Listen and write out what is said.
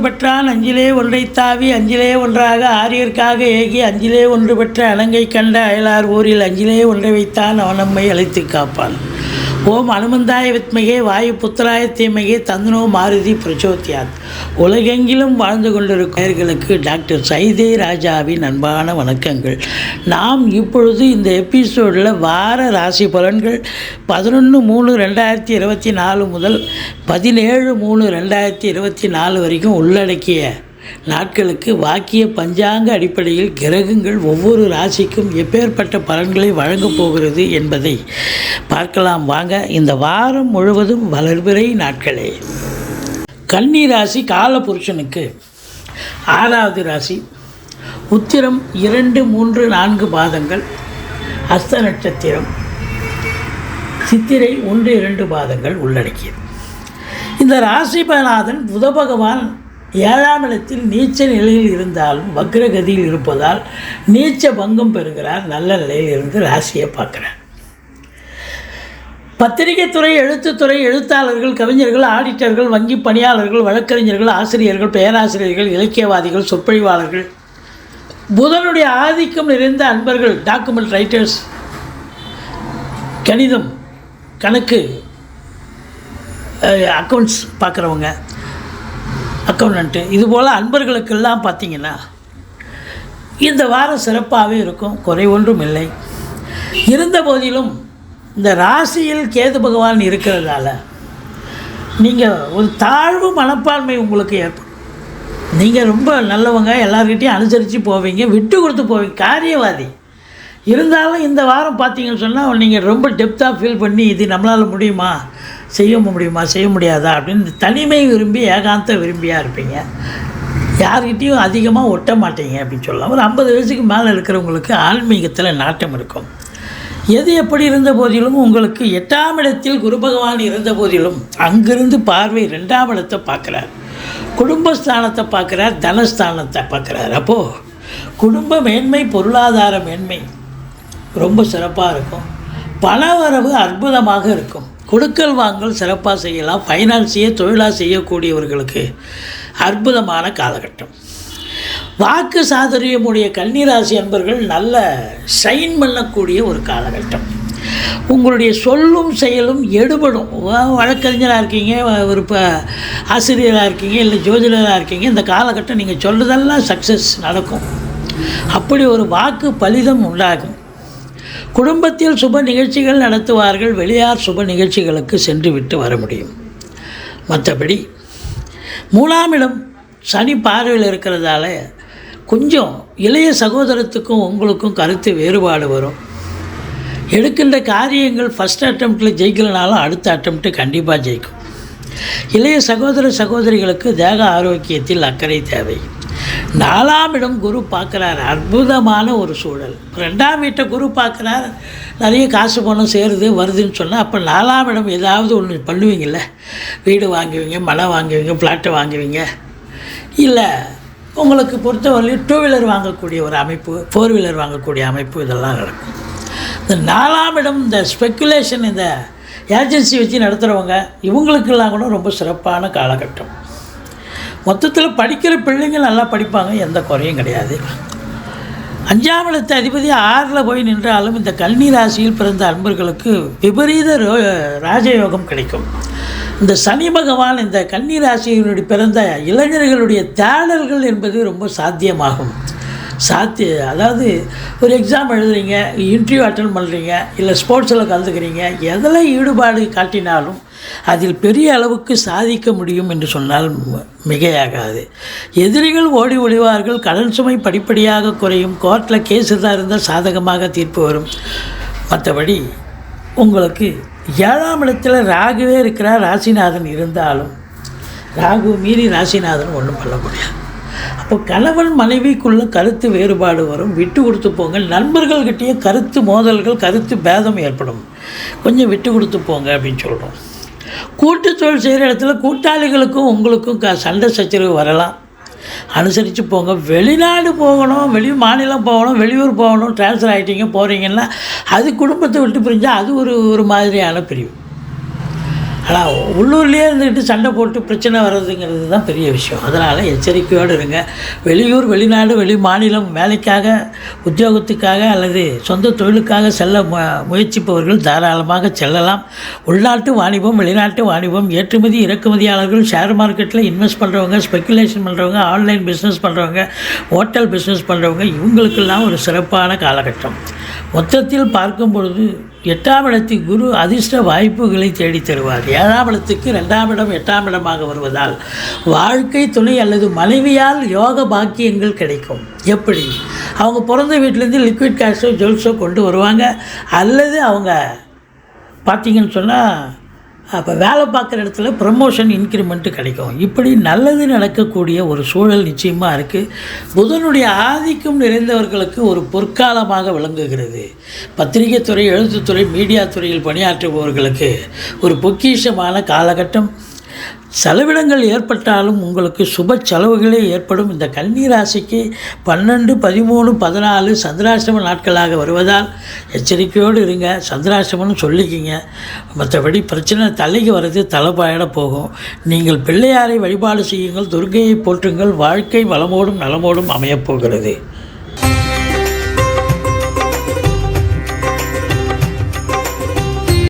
பெற்றான் அஞ்சிலே ஒன்றை தாவி அஞ்சிலே ஒன்றாக ஆரியர்க்காக ஏகி அஞ்சிலே ஒன்று பெற்ற அலங்கை கண்ட அயலார் ஊரில் அஞ்சிலே ஒன்றை வைத்தான் அவன் நம்மை அழைத்து காப்பான். ஓம் அனுமந்தாய வித்மகே வாயு புத்திராய தீமகே தந்தனோ மாருதி பிரச்சோத்யாத். உலகெங்கிலும் வாழ்ந்து கொண்டிருக்கிறவர்களுக்கு டாக்டர் சைதே ராஜாவின் அன்பான வணக்கங்கள். நாம் இப்பொழுது இந்த எபிசோடில் வார ராசி பலன்கள் 11/3/2024 முதல் 17/3/2024 வரைக்கும் உள்ளடக்கிய நாட்களுக்கு வாக்கிய பஞ்சாங்க அடிப்படையில் கிரகங்கள் ஒவ்வொரு ராசிக்கும் எப்பேற்பட்ட பலன்களை வழங்கப் போகிறது என்பதை பார்க்கலாம் வாங்க. இந்த வாரம் முழுவதும் வளர்பிறை நாட்களே. கன்னி ராசி காலபுருஷனுக்கு 6வது ராசி. உத்திரம் 2, 3, 4 பாதங்கள், அஸ்த நட்சத்திரம், சித்திரை 1, 2 பாதங்கள் உள்ளடக்கியது. இந்த ராசிநாதன் புத பகவான் 7ஆம் இடத்தில் நீச்ச நிலையில் இருந்தாலும் வக்ரகதியில் இருப்பதால் நீச்ச பங்கம் பெறுகிறார். நல்ல நிலையில் இருந்து ராசியை பார்க்குறார். பத்திரிகை துறை, எழுத்துத்துறை, எழுத்தாளர்கள், கவிஞர்கள், ஆடிட்டர்கள், வங்கி பணியாளர்கள், வழக்கறிஞர்கள், ஆசிரியர்கள், பேராசிரியர்கள், இலக்கியவாதிகள், சொற்பொழிவாளர்கள், புதனுடைய ஆதிக்கம் நிறைந்த அன்பர்கள், டாக்குமெண்ட் ரைட்டர்ஸ், கணிதம், கணக்கு, அக்கௌண்ட்ஸ் பார்க்குறவங்க, அக்கௌண்டன்ட்டு, இதுபோல் அன்பர்களுக்கெல்லாம் பார்த்திங்கன்னா இந்த வாரம் சிறப்பாகவே இருக்கும், குறை ஒன்றும் இல்லை. இருந்த போதிலும் இந்த ராசியில் கேது பகவான் இருக்கிறதால நீங்கள் ஒரு தாழ்வு மனப்பான்மை உங்களுக்கு ஏற்படும். நீங்கள் ரொம்ப நல்லவங்க, எல்லார்கிட்டையும் அனுசரித்து போவீங்க, விட்டு கொடுத்து போவீங்க, காரியவாதி. இருந்தாலும் இந்த வாரம் பார்த்தீங்கன்னு சொன்னால் நீங்கள் ரொம்ப டெப்த்தாக ஃபீல் பண்ணி இது நம்மளால் முடியுமா, செய்ய முடியாதா அப்படின்னு தனிமை விரும்பி ஏகாந்த விரும்பியாக இருப்பீங்க. யார்கிட்டையும் அதிகமாக ஒட்ட மாட்டீங்க அப்படின்னு சொல்லலாம். ஒரு 50 வயசுக்கு மேலே இருக்கிறவங்களுக்கு ஆன்மீகத்தில் நாட்டம் இருக்கும். எது எப்படி இருந்த போதிலும் உங்களுக்கு 8ஆம் இடத்தில் குரு பகவான் இருந்த போதிலும் அங்கிருந்து பார்வை 2ஆம் இடத்தை பார்க்குறார், குடும்பஸ்தானத்தை பார்க்குறார், தனஸ்தானத்தை பார்க்குறார். அப்போது குடும்ப மேன்மை, பொருளாதார மேன்மை ரொம்ப சிறப்பாக இருக்கும். பண வரவு அற்புதமாக இருக்கும். கொடுக்கல் வாங்கல் சிறப்பாக செய்யலாம். ஃபைனான்ஸையே தொழிலாக செய்யக்கூடியவர்களுக்கு அற்புதமான காலகட்டம். வாக்கு சாதுரியமுடைய கன்னிராசி அன்பர்கள் நல்ல ஷைன் பண்ணக்கூடிய ஒரு காலகட்டம். உங்களுடைய சொல்லும் செயலும் எடுபடும். வழக்கறிஞராக இருக்கீங்க, ஒரு ஆசிரியராக இருக்கீங்க, இல்லை ஜோதிடராக இருக்கீங்க, இந்த காலகட்டம் நீங்கள் சொல்கிறதெல்லாம் சக்ஸஸ் நடக்கும். அப்படி ஒரு வாக்கு பலிதம் உண்டாகும். குடும்பத்தில் சுப நிகழ்ச்சிகள் நடத்துவார்கள். வெளியார் சுப நிகழ்ச்சிகளுக்கு சென்று விட்டு வர முடியும். மற்றபடி 3ஆம் இடம் சனி பார்வையில் இருக்கிறதால கொஞ்சம் இளைய சகோதரத்துக்கும் உங்களுக்கும் கருத்து வேறுபாடு வரும். எடுக்கின்ற காரியங்கள் ஃபஸ்ட் அட்டம்ப்டில் ஜெயிக்கலனாலும் அடுத்த அட்டம்ப்ட்டு கண்டிப்பாக ஜெயிக்கும். இளைய சகோதரிகளுக்கு தேக ஆரோக்கியத்தில் அக்கறை தேவை. 4ஆம் இடம் குரு பார்க்குறார், அற்புதமான ஒரு சூழல். 2ஆம் வீட்டை குரு பார்க்குறார், நிறைய காசு பணம் சேருது வருதுன்னு சொன்னால் அப்போ 4ஆம் இடம் ஏதாவது ஒன்று பண்ணுவீங்கள்ல, வீடு வாங்குவீங்க, மனம் வாங்குவீங்க, ஃப்ளாட்டை வாங்குவீங்க, இல்லை உங்களுக்கு பொறுத்தவரையிலும் 2 வீலர் வாங்கக்கூடிய ஒரு அமைப்பு, 4 வீலர் வாங்கக்கூடிய அமைப்பு, இதெல்லாம் நடக்கும். இந்த 4ஆம் இடம் இந்த ஸ்பெக்குலேஷன், இந்த ஏஜென்சி வச்சு நடத்துகிறவங்க இவங்களுக்கெல்லாம் கூட ரொம்ப சிறப்பான காலகட்டம். மொத்தத்தில் படிக்கிற பிள்ளைங்க நல்லா படிப்பாங்க, எந்த குறையும் கிடையாது. 5ஆம் இடத்து அதிபதி 6ல் போய் நின்றாலும் இந்த கன்னி ராசியில் பிறந்த அன்பர்களுக்கு விபரீத ராஜயோகம் கிடைக்கும். இந்த சனி பகவான் இந்த கன்னி ராசியினுடைய பிறந்த இளைஞர்களுடைய தேடல்கள் என்பது ரொம்ப சாத்தியமாகும். அதாவது ஒரு எக்ஸாம் எழுதுறீங்க, இன்டர்வியூ அட்டன் பண்ணுறீங்க, இல்லை ஸ்போர்ட்ஸில் கலந்துக்கிறீங்க, எதில் ஈடுபாடு காட்டினாலும் அதில் பெரிய அளவுக்கு சாதிக்க முடியும் என்று சொன்னால் மிகையாகாது. எதிரிகள் ஓடி ஒளிவார்கள். கடன் சுமை படிப்படியாக குறையும். கோர்ட்டில் கேஸ் தான் இருந்தால் சாதகமாக தீர்ப்பு வரும். மற்றபடி உங்களுக்கு 7ஆம் இடத்துல ராகுவே இருக்கிறார். ராசிநாதன் இருந்தாலும் ராகு மீறி ராசிநாதன் ஒன்றும் பண்ண முடியாது. அப்போ கணவன் மனைவிக்குள்ள கருத்து வேறுபாடு வரும். விட்டு கொடுத்து போங்க. நண்பர்கள்கிட்டயே கருத்து மோதல்கள், கருத்து பேதம் ஏற்படும். கொஞ்சம் விட்டு கொடுத்து போங்க அப்படின்னு சொல்கிறோம். கூட்டு தொழில் செய்கிற இடத்துல கூட்டாளிகளுக்கும் உங்களுக்கும் சண்டை சச்சரவு வரலாம். அனுசரித்து போங்க. வெளிநாடு போகணும், வெளி மாநிலம் போகணும், வெளியூர் போகணும், ட்ரான்ஸ்ஃபர் ஆகிட்டீங்க போகிறீங்கன்னா அது குடும்பத்தை விட்டு பிரிஞ்சால் அது ஒரு மாதிரியான பிரிவு. ஆனால் உள்ளூர்லேயே இருந்துக்கிட்டு சண்டை போட்டு பிரச்சனை வர்றதுங்கிறது தான் பெரிய விஷயம். அதனால் எச்சரிக்கையோடு இருங்க. வெளியூர், வெளிநாடு, வெளி மாநிலம் வேலைக்காக, உத்தியோகத்துக்காக அல்லது சொந்த தொழிலுக்காக செல்ல முயற்சிப்பவர்கள் தாராளமாக செல்லலாம். உள்நாட்டு வாணிபம், வெளிநாட்டு வாணிபம், ஏற்றுமதி இறக்குமதியாளர்கள், ஷேர் மார்க்கெட்டில் இன்வெஸ்ட் பண்ணுறவங்க, ஸ்பெக்குலேஷன் பண்ணுறவங்க, ஆன்லைன் பிஸ்னஸ் பண்ணுறவங்க, ஹோட்டல் பிஸ்னஸ் பண்ணுறவங்க, இவங்களுக்கெல்லாம் ஒரு சிறப்பான காலகட்டம். மொத்தத்தில் பார்க்கும் பொழுது 8ஆம் இடத்துக்கு குரு அதிர்ஷ்ட வாய்ப்புகளை தேடி தருவார். 7ஆம் இடத்துக்கு 2ஆம் இடம் 8ஆம் இடமாக வருவதால் வாழ்க்கை துணை அல்லது மனைவியால் யோக பாக்கியங்கள் கிடைக்கும். எப்படி? அவங்க பிறந்த வீட்டிலேருந்து லிக்விட் கேஷோ ஜுவல்ஸோ கொண்டு வருவாங்க, அல்லது அவங்க பார்த்திங்கன்னு சொன்னால் அப்போ வேலை பார்க்குற இடத்துல ப்ரமோஷன், இன்க்ரிமெண்ட்டு கிடைக்கும். இப்படி நல்லது நடக்கக்கூடிய ஒரு சூழல் நிச்சயமாக இருக்குது. புதனுடைய ஆதிக்கம் நிறைந்தவர்களுக்கு ஒரு பொற்காலமாக விளங்குகிறது. பத்திரிகை துறை, எழுத்துத்துறை, மீடியா துறையில் பணியாற்றுபவர்களுக்கு ஒரு பொக்கிஷமான காலகட்டம். செலவினங்கள் ஏற்பட்டாலும் உங்களுக்கு சுப செலவுகளே ஏற்படும். இந்த கன்னி ராசிக்கு 12, 13, 14 சந்திராஷ்டம நாட்களாக வருவதால் எச்சரிக்கையோடு இருங்க. சந்திராஷ்டமம்னு சொல்லிக்கிங்க. மற்றபடி பிரச்சனை தலைக்கு வர்றது தலைப்பாயிட போகும். நீங்கள் பிள்ளையாரை வழிபாடு செய்யுங்கள், துர்க்கையை போற்றுங்கள். வாழ்க்கை வளமோடும் நலமோடும் அமையப்போகிறது.